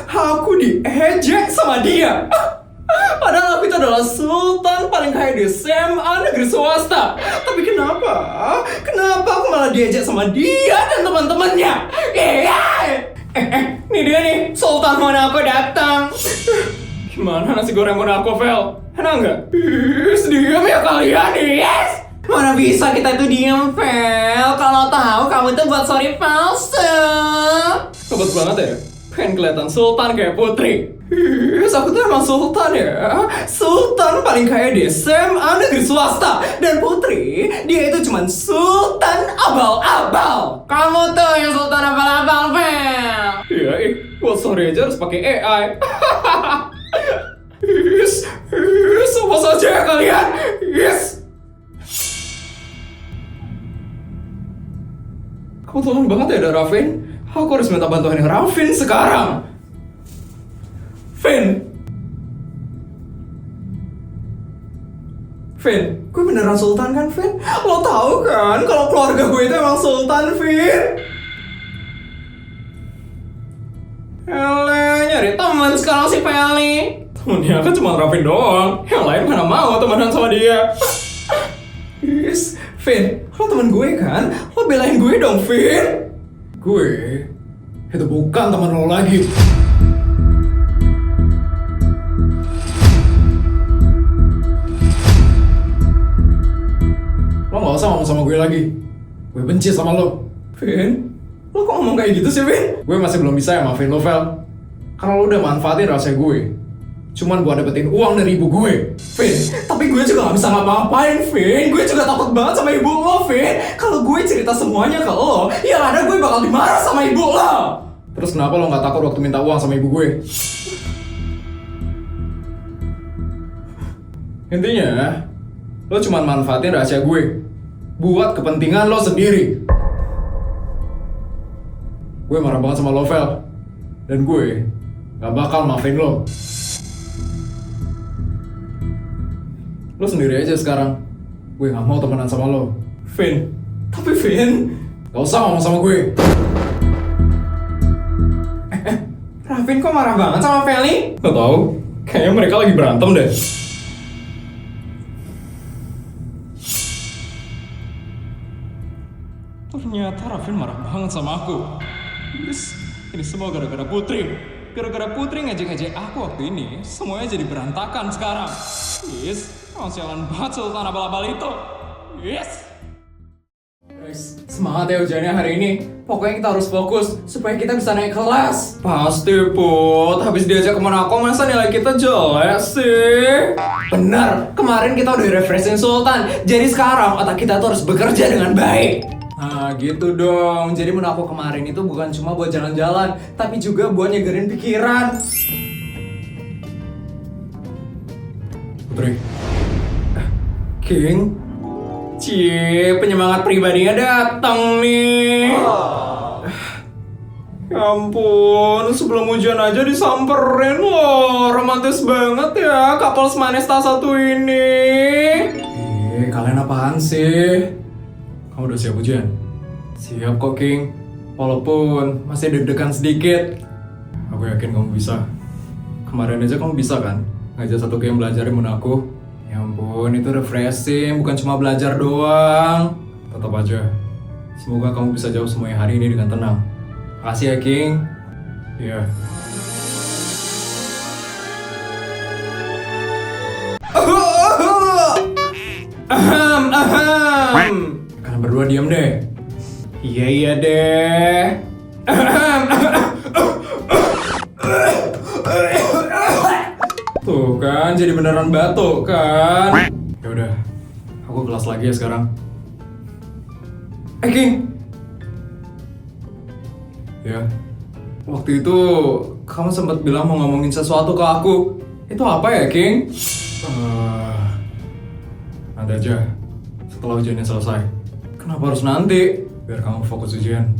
Aku diejek sama dia. Padahal aku itu adalah sultan paling kaya di SMA negeri swasta. Tapi kenapa? Kenapa aku malah diejek sama dia dan teman-temannya? Ini dia nih, sultan Monaco datang. Gimana nasi goreng Monaco, Vel? Enak nggak? Diam ya kalian, yes! Mana bisa kita itu diam, Vel? Kalau tahu kamu tuh buat sorry palsu. Sobat banget ya? Pengen kelihatan sultan kayak putri. Aku tuh emang sultan ya. Sultan paling kaya di SMA negeri swasta. Dan putri, dia itu cuman sultan abal-abal. Kamu tuh yang sultan abal-abal, Vel. Iya, buat sorry aja harus pakai AI. Semua saja ya kalian. Yes. Kamu tolong banget ya, Raffin. Aku harus minta bantuan Raffin sekarang. Vin, gue beneran sultan kan, Vin? Lo tahu kan kalau keluarga gue itu emang sultan, Vin? Nyari teman sekarang si Feli. Temennya kan cuma Raffin doang. Yang lain mana mau temenan sama dia. Yes, Vin, lo temen gue kan? Lo belain gue dong, Vin. Gue itu bukan teman lo lagi. Lo gak usah ngomong sama gue lagi. Gue benci sama lo. Vin, lo kok ngomong kayak gitu sih, Vin? Gue masih belum bisa ya maafin lo, Vel. Karena lo udah manfaatin rahasia gue. Cuman buat dapetin uang dari ibu gue. Vin, tapi gue juga gak bisa ngapa-ngapain, Vin. Gue juga takut banget sama ibu lo, Vin. Kalau gue cerita semuanya ke lo, yang ada gue bakal dimarah sama ibu lo. Terus kenapa lo gak takut waktu minta uang sama ibu gue? Intinya, lo cuma manfaatin rahasia gue buat kepentingan lo sendiri. Gue marah banget sama lo, Vel. Dan gue gak bakal maafin lo. Lo sendiri aja sekarang. Gue gak mau temenan sama lo. Vin, tapi Vin, gak usah ngomong sama gue. Raffin kok marah banget sama Feli? Gak tau, kayaknya mereka lagi berantem deh. Ternyata Raffin marah banget sama aku. Yes, ini semua gara-gara Putri. Gara-gara Putri ngejek-ngejek aku waktu ini, semuanya jadi berantakan sekarang. Yes, emang sialan banget sultan abal-abal itu. Yes. Guys, semangat ya ujiannya hari ini. Pokoknya kita harus fokus supaya kita bisa naik kelas. Pasti, Put. Habis diajak ke Monaco, masa nilai kita jelek sih? Benar, kemarin kita udah refreshing sultan. Jadi sekarang otak kita tuh harus bekerja dengan baik. Nah gitu dong, jadi Monaco kemarin itu bukan cuma buat jalan-jalan, tapi juga buat nyegerin pikiran. Putri, King, cie, penyemangat pribadinya datang nih. Ya ampun, sebelum ujian aja disamperin loh, romantis banget ya couple Manesta satu ini. Kalian apaan sih? Kamu udah siap ujian? Siap kok, King. Walaupun masih deg-degan sedikit. Aku yakin kamu bisa. Kemarin aja kamu bisa kan? Ngajak satu game belajarin Monaco. Ya ampun, itu refreshing, bukan cuma belajar doang. Tetap aja. Semoga kamu bisa jawab semuanya hari ini dengan tenang. Makasih ya, King. Iya. Kalian berdua diam deh. Iya deh. Tuh kan, jadi beneran batuk kan. Ya udah, aku kelas lagi ya sekarang. King. Ya, waktu itu kamu sempat bilang mau ngomongin sesuatu ke aku. Itu apa ya, King? Nanti aja, setelah ujiannya selesai. Kenapa harus nanti? Biar kamu fokus ujian.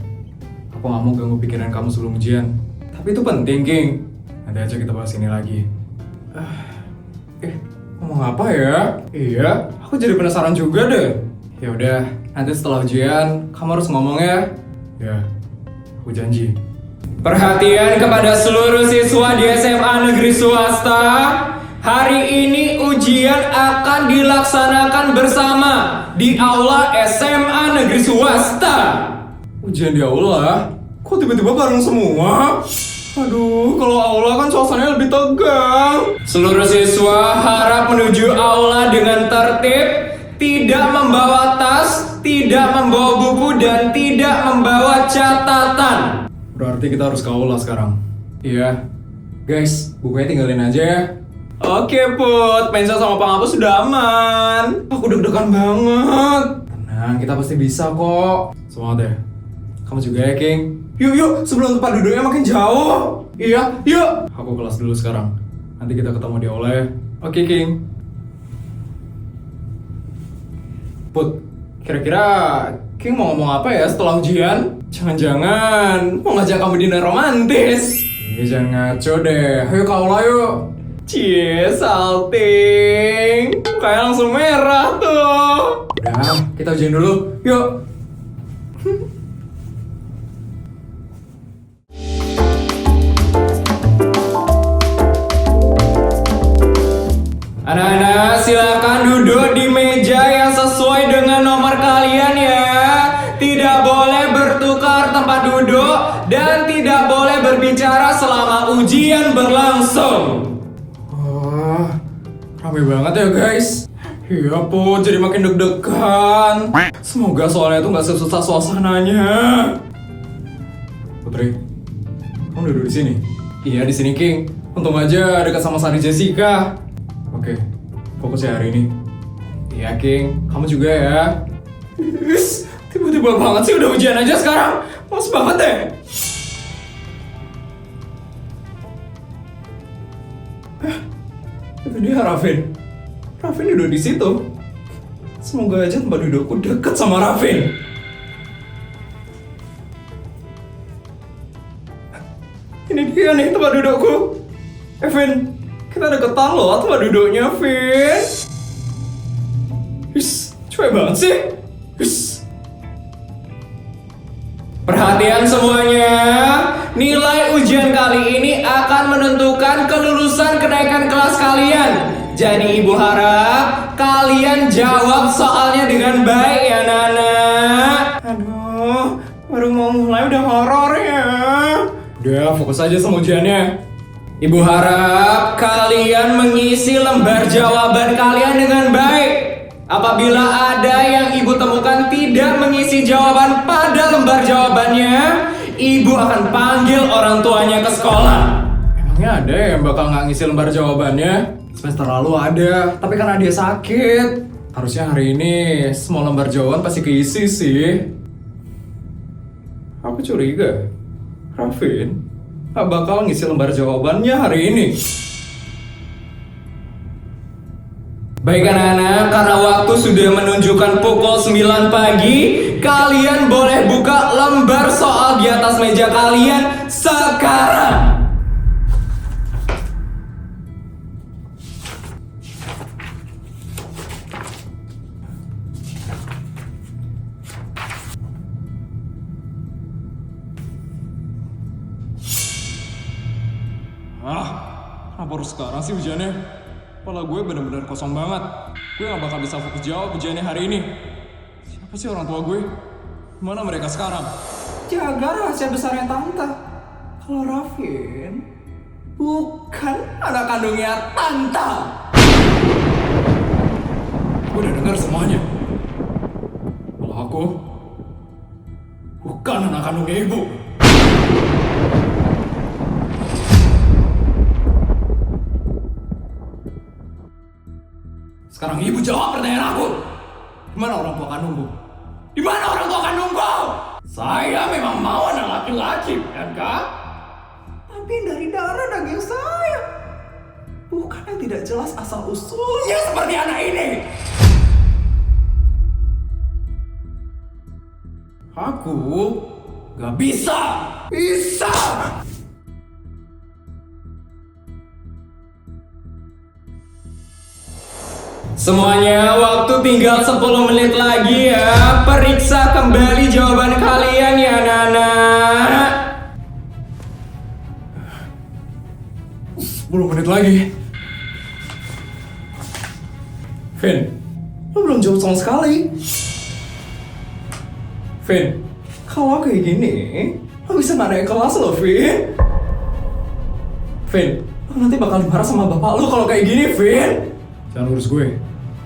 Aku gak mau ganggu pikiran kamu sebelum ujian. Tapi itu penting, King. Nanti aja kita bahas ini lagi. Ngomong apa ya? Iya, aku jadi penasaran juga deh. Ya udah, nanti setelah ujian kamu harus ngomong ya. Ya, aku janji. Perhatian kepada seluruh siswa di SMA negeri swasta. Hari ini ujian akan dilaksanakan bersama di aula SMA negeri swasta. Ujian di aula? Kok tiba-tiba bareng semua? Aduh, kalau aula kan suasananya lebih tegang. Seluruh siswa harap menuju aula dengan tertib, tidak membawa tas, tidak membawa buku, dan tidak membawa catatan. Berarti kita harus ke aula sekarang. Iya. Guys, bukunya tinggalin aja ya. Oke Put, pensil sama penghapus sudah aman. Aku deg-degan banget. Tenang, kita pasti bisa kok. Semangat ya. Kamu juga ya, King. Yuk, sebelum tempat duduknya makin jauh. Iya, yuk. Aku kelas dulu sekarang. Nanti kita ketemu di aula ya. Oke, King. Put, kira-kira King mau ngomong apa ya setelah ujian? Jangan-jangan mau ngajak kamu dinner romantis. Jangan ngaco deh. Ayo ke aula yuk. Cie, salting. Kayak langsung merah tuh. Udah, kita ujian dulu. Yuk. Anak-anak, silakan duduk di meja yang sesuai dengan nomor kalian ya. Tidak boleh bertukar tempat duduk dan tidak boleh berbicara selama ujian berlangsung. Wah, rame banget ya guys. Iya Put, jadi makin deg-degan. Semoga soalnya itu nggak sesusah suasananya. Putri, kamu duduk di sini? Iya di sini King. Untung aja dekat sama Sari Jessica. Oke, fokus ya hari ini. Iya King, kamu juga ya. Tiba-tiba banget sih udah ujian aja sekarang. Males banget deh. Itu dia Raffin. Raffin duduk di situ. Semoga aja tempat dudukku deket sama Raffin. Ini dia nih tempat dudukku. Vin, kita deketan loh tempat duduknya, Vin. Cuek banget sih. Perhatian semuanya, nilai ujian kali ini akan menentukan kelulusan kenaikan kelas kalian. Jadi ibu harap kalian jawab soalnya dengan baik ya Nana. Aduh, baru mau mulai udah horor ya. Udah, fokus aja sama ujiannya. Ibu harap kalian mengisi lembar jawaban kalian dengan baik. Apabila ada yang ibu temukan tidak mengisi jawaban pada lembar jawabannya, ibu akan panggil orang tuanya ke sekolah. Emangnya ada yang bakal nggak ngisi lembar jawabannya? Semester lalu ada, tapi karena dia sakit. Harusnya hari ini semua lembar jawaban pasti keisi sih. Aku curiga, Raffin nggak bakal ngisi lembar jawabannya hari ini. Baik anak-anak, karena waktu sudah menunjukkan pukul 9 pagi, kalian boleh buka lembar soal di atas meja kalian sekarang. Kenapa harus sekarang sih ujiannya? Kepala gue bener-bener kosong banget. Gue gak bakal bisa fokus jawab ujiannya hari ini. Siapa sih orang tua gue? Mana mereka sekarang? Jaga rahasia besarnya tante. Kalau Raffin bukan anak kandungnya tante. Gue udah dengar semuanya. Kalau aku bukan anak kandungnya ibu. Sekarang ibu jawab pertanyaan aku. Di mana orang tua kandungku? Di mana orang tua kandungku? Saya memang mau anak laki-laki, kan kak? Tapi dari darah daging saya. Bukan yang tidak jelas asal usulnya seperti anak ini. Aku gak bisa. Bisa. Semuanya, waktu tinggal 10 menit lagi ya. Periksa kembali jawaban kalian ya, Nana. 10 menit lagi. Vin, lo belum jawab sama sekali. Vin, kalau kayak gini, lo bisa gak naik kelas lo, Vin. Vin, lo nanti bakal marah sama bapak lo kalau kayak gini, Vin. Jangan urus gue.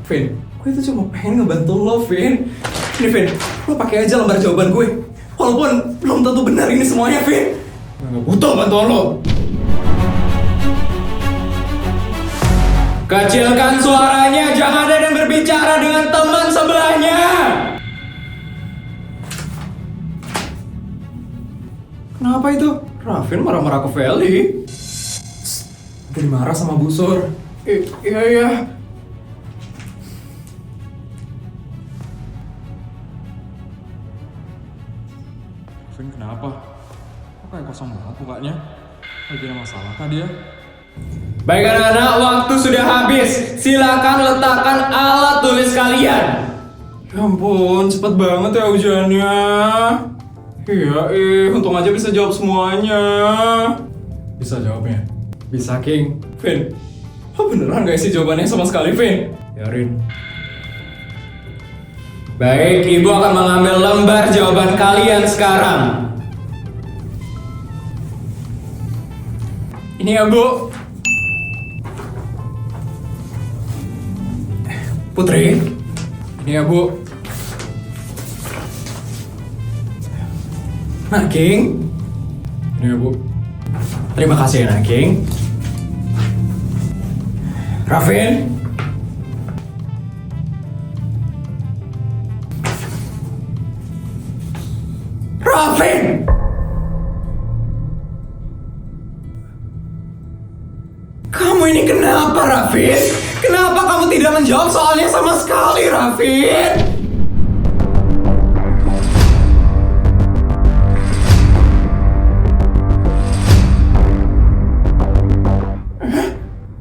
Vin, gue itu cuma pengen ngebantu lo, Vin. Ini, Vin, lo pakai aja lembar jawaban gue. Walaupun belum tentu benar ini semuanya, Vin. Gue gak butuh bantuan lo. Kecilkan suaranya, jangan ada yang berbicara dengan teman sebelahnya. Kenapa itu? Raffin marah-marah ke Feli. Jadi marah sama Bu Sur. Iya. Raffin kenapa? Kok kayak kosong banget mukanya? Lagi ada masalah kah dia? Baik anak-anak, waktu sudah habis. Silakan letakkan alat tulis kalian. Ya ampun, cepet banget ya ujiannya. Iya, untung aja bisa jawab semuanya. Bisa jawabnya? Bisa, King. Vin, lo beneran gak isi jawabannya sama sekali, Vin? Biarin. Baik, Ibu akan mengambil lembar jawaban kalian sekarang. Ini ya, Bu. Putri, ini ya, Bu. Nah, King. Ini ya, Bu. Terima kasih ya, King. Raffin. Raffin! Kamu ini kenapa, Raffin? Kenapa kamu tidak menjawab soalnya sama sekali, Raffin?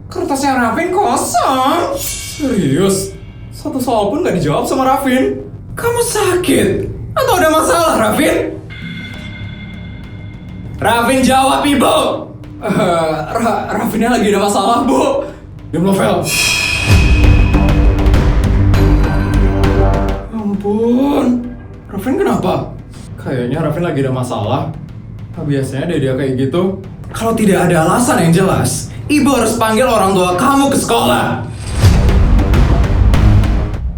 Kertasnya Raffin kosong. Serius? Satu soal pun gak dijawab sama Raffin. Kamu sakit? Atau ada masalah, Raffin? Raffin jawab, Ibu! Raffinnya lagi ada masalah, Bu. Diam lo, Vel. Ampun. Raffin kenapa? Kayaknya Raffin lagi ada masalah. Biasanya dia kayak gitu. Kalau tidak ada alasan yang jelas, Ibu harus panggil orang tua kamu ke sekolah.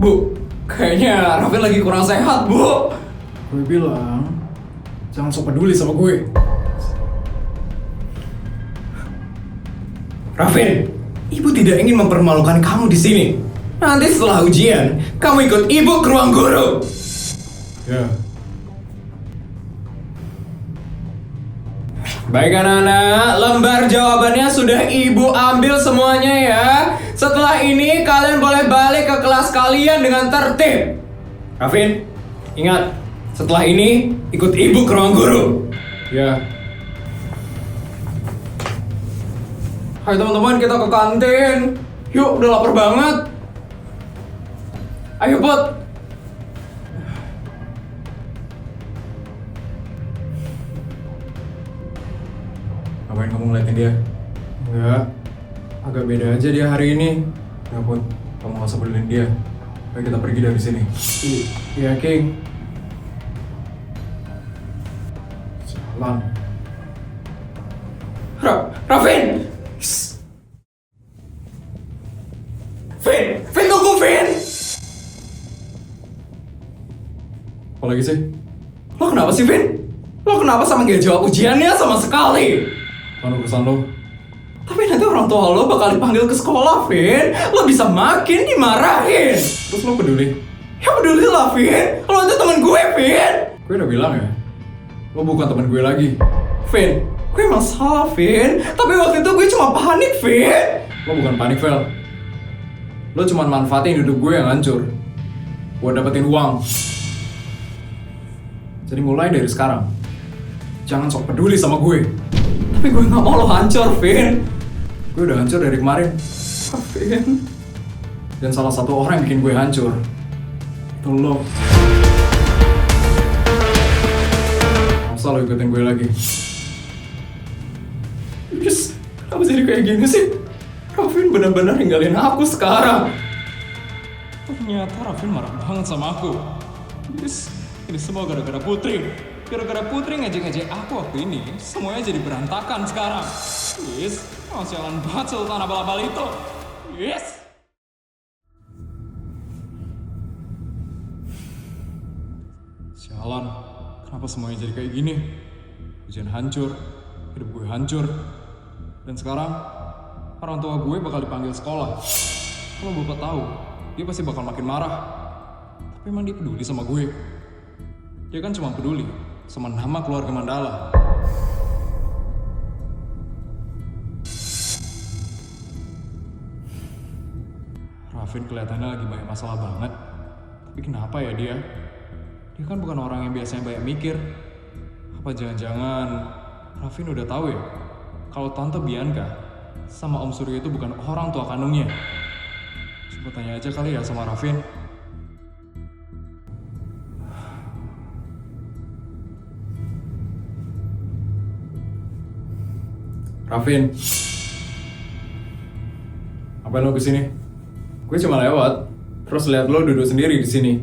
Bu, kayaknya Raffin lagi kurang sehat, Bu. Gue bilang, jangan sok peduli sama gue. Raffin, Ibu tidak ingin mempermalukan kamu di sini. Nanti setelah ujian, kamu ikut Ibu ke ruang guru. Ya. Baik anak-anak, lembar jawabannya sudah Ibu ambil semuanya ya. Setelah ini kalian boleh balik ke kelas kalian dengan tertib. Raffin, ingat, setelah ini ikut Ibu ke ruang guru. Ya. Hai teman-teman, kita ke kantin. Yuk, udah lapar banget. Ayo, Put. Ngapain kamu ngeliatin dia? Enggak. Agak beda aja dia hari ini. Ya, Put. Kamu gak usah pedulin dia. Ayo kita pergi dari sini. Iya, King. Jalan. Raffin! Vin, tunggu, Vin! Apa lagi sih? Lo kenapa sih, Vin? Lo kenapa sama gak jawab ujiannya sama sekali? Kan urusan lo. Tapi nanti orang tua lo bakal dipanggil ke sekolah, Vin. Lo bisa makin dimarahin. Terus lo peduli? Ya peduli lah, Vin. Lo itu temen gue, Vin. Gue udah bilang ya, lo bukan temen gue lagi. Vin, gue emang salah, Vin. Tapi waktu itu gue cuma panik, Vin. Lo bukan panik, Vel. Lo cuma manfaatin hidup gue yang hancur buat dapetin uang. Jadi mulai dari sekarang, jangan sok peduli sama gue. Tapi gue gak mau lo hancur, Vin. Gue udah hancur dari kemarin, Vin. Dan salah satu orang yang bikin gue hancur itu lo. Masa lo ikutin gue lagi? Just Kenapa jadi kayak gini sih? Rafin benar-benar ninggalin aku sekarang. Ternyata Rafin marah banget sama aku. Yes, ini semua gara-gara Putri. Gara-gara Putri ngejek-ngejek aku waktu ini, semuanya jadi berantakan sekarang. Yes, sialan banget Sultan abal-abal itu. Yes. Sialan, kenapa semuanya jadi kayak gini? Ujian hancur, hidup gue hancur. Dan sekarang, orang tua gue bakal dipanggil sekolah. Kalau bapak tahu, dia pasti bakal makin marah. Tapi emang dia peduli sama gue? Dia kan cuma peduli sama nama keluarga Mandala. Rafin kelihatannya lagi banyak masalah banget. Tapi kenapa ya dia? Dia kan bukan orang yang biasanya banyak mikir. Apa jangan-jangan Rafin udah tahu ya kalau Tante Bianca sama Om Suryo itu bukan orang tua kandungnya? Coba tanya aja kali ya sama Rafin. Rafin, ngapain lo kesini? Gue cuma lewat, terus lihat lo duduk sendiri di sini.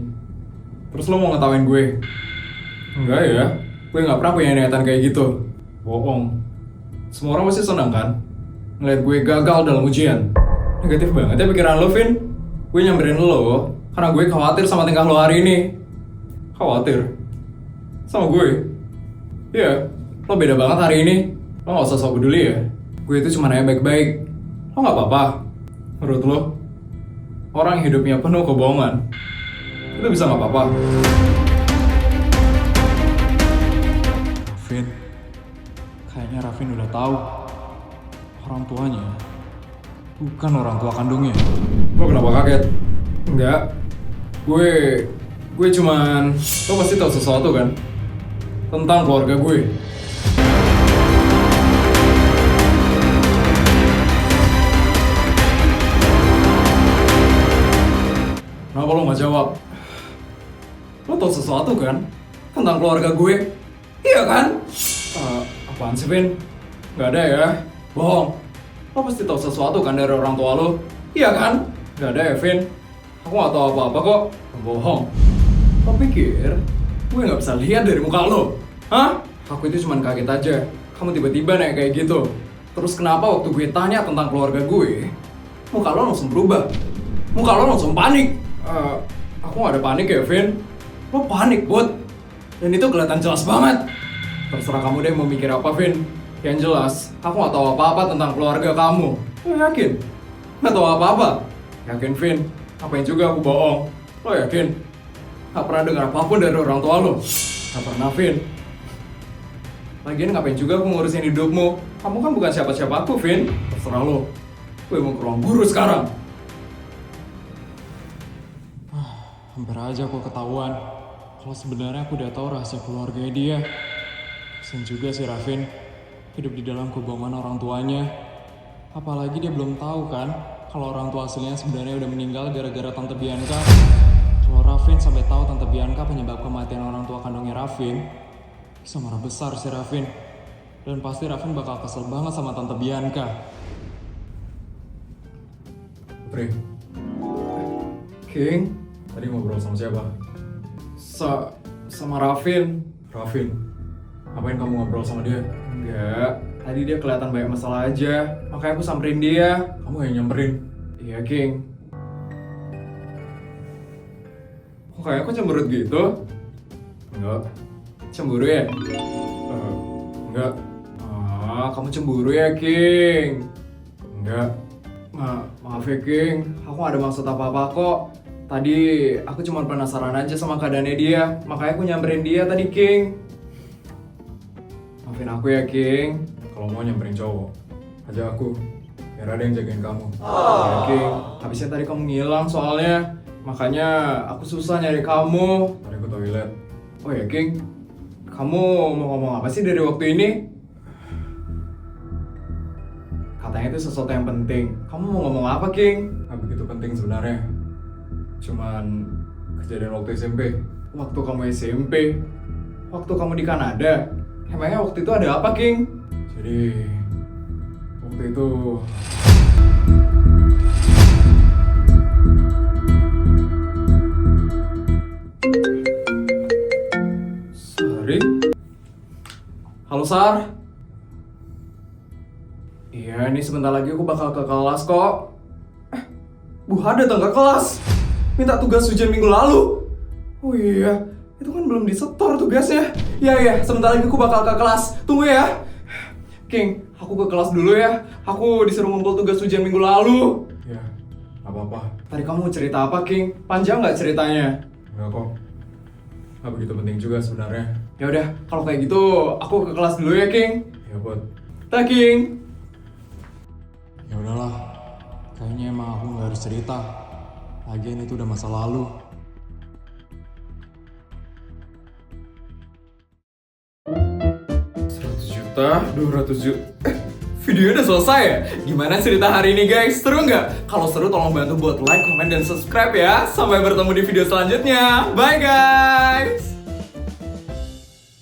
Terus lo mau ngetawain gue? Enggak ya, gue nggak pernah punya niatan kayak gitu. Bohong. Semua orang pasti senang kan ngeliat gue gagal dalam ujian. Negatif banget ya pikiran lo, Vin. Gue nyamperin lo karena gue khawatir sama tingkah lo hari ini. Khawatir? Sama gue? Iya, lo beda banget hari ini. Lo gak usah sok peduli ya. Gue itu cuma nanya baik-baik. Lo gak apa-apa? Menurut lo, orang yang hidupnya penuh kebohongan, itu bisa gak apa-apa? Rafin, kayaknya Rafin udah tahu orang tuanya bukan orang tua kandungnya. Lo kenapa kaget? Enggak. Gue cuman... Lo pasti tahu sesuatu kan? Tentang keluarga gue. Kenapa lo gak jawab? Lo tau sesuatu kan? Tentang keluarga gue? Iya kan? Apaan sih, Vin? Gak ada ya? Bohong. Lo pasti tau sesuatu kan dari orang tua lo? Iya kan? Gak ada ya, Vin? Aku gak tau apa-apa kok. Bohong. Lo pikir gue gak bisa lihat dari muka lo? Hah? Aku itu cuma kaget aja. Kamu tiba-tiba naik kayak gitu. Terus kenapa waktu gue tanya tentang keluarga gue, muka lo langsung berubah? Muka lo langsung panik? Aku gak ada panik ya, Vin. Lo panik, Bud. Dan itu kelihatan jelas banget. Terserah kamu deh mau mikir apa, Vin. Yang jelas, aku gak tahu apa-apa tentang keluarga kamu. Lo yakin? Gak tahu apa-apa? Yakin, Vin? Ngapain juga aku bohong? Lo yakin? Gak pernah dengar apapun dari orang tua lo? Gak pernah, Vin. Lagian ngapain juga aku ngurusin hidupmu? Kamu kan bukan siapa-siapa aku, Vin. Terserah lo. Gue mau ke ruang guru sekarang. Hampir aja aku ketahuan kalau sebenarnya aku udah tahu rahasia keluarganya dia. Kasian juga sih Rafin, hidup di dalam kebohongan orang tuanya. Apalagi dia belum tahu kan kalau orang tua aslinya sebenarnya udah meninggal gara-gara Tante Bianca. Kalau Rafin sampai tahu Tante Bianca penyebab kematian orang tua kandungnya Rafin, bisa marah besar sih Rafin. Dan pasti Rafin bakal kesel banget sama Tante Bianca. Putri, King, tadi ngobrol sama siapa? Sama Rafin. Rafin? Ngapain kamu ngobrol sama dia? Enggak, tadi dia kelihatan banyak masalah aja. Makanya aku samperin dia. Kamu yang nyamperin? Iya, King. Kok kayak aku cemberut gitu? Enggak. Cemburu ya? Enggak. Kamu cemburu ya, King? Enggak. Maaf ya, King. Aku gak ada maksud apa-apa kok. Tadi aku cuma penasaran aja sama keadaannya dia, makanya aku nyamperin dia tadi, King. Maafin aku ya, King. Kalau mau nyamperin cowok, ajak aku, biar ada yang jagain kamu. Ya, King. Habisnya tadi kamu ngilang soalnya, makanya aku susah nyari kamu. Tadi aku toilet. Oh ya, King. Kamu mau ngomong apa sih dari waktu ini? Katanya itu sesuatu yang penting. Kamu mau ngomong apa, King? Gak begitu penting sebenarnya. Cuman kejadian waktu SMP. Waktu kamu SMP? Waktu kamu di Kanada? Emangnya waktu itu ada apa, King? Jadi waktu waktu itu... Sari? Halo, Sar? Iya, ini sebentar lagi aku bakal ke kelas kok. Bu Hada datang ke kelas. Minta tugas ujian minggu lalu. Oh iya, itu kan belum disetor tugasnya. Iya, sebentar lagi aku bakal ke kelas. Tunggu ya. King, aku ke kelas dulu ya. Aku disuruh ngumpul tugas ujian minggu lalu. Ya, gak apa-apa. Tadi kamu cerita apa, King? Panjang nggak ceritanya? Enggak kok. Gak begitu penting juga sebenarnya. Ya udah, kalau kayak gitu aku ke kelas dulu ya, King. Ya, buat. Dah, King. Ya udahlah. Kayaknya emang aku nggak harus cerita. Lagian itu udah masa lalu. 200 juta. Videonya udah selesai ya? Gimana cerita hari ini guys? Seru nggak? Kalau seru tolong bantu buat like, comment, dan subscribe ya. Sampai bertemu di video selanjutnya. Bye guys!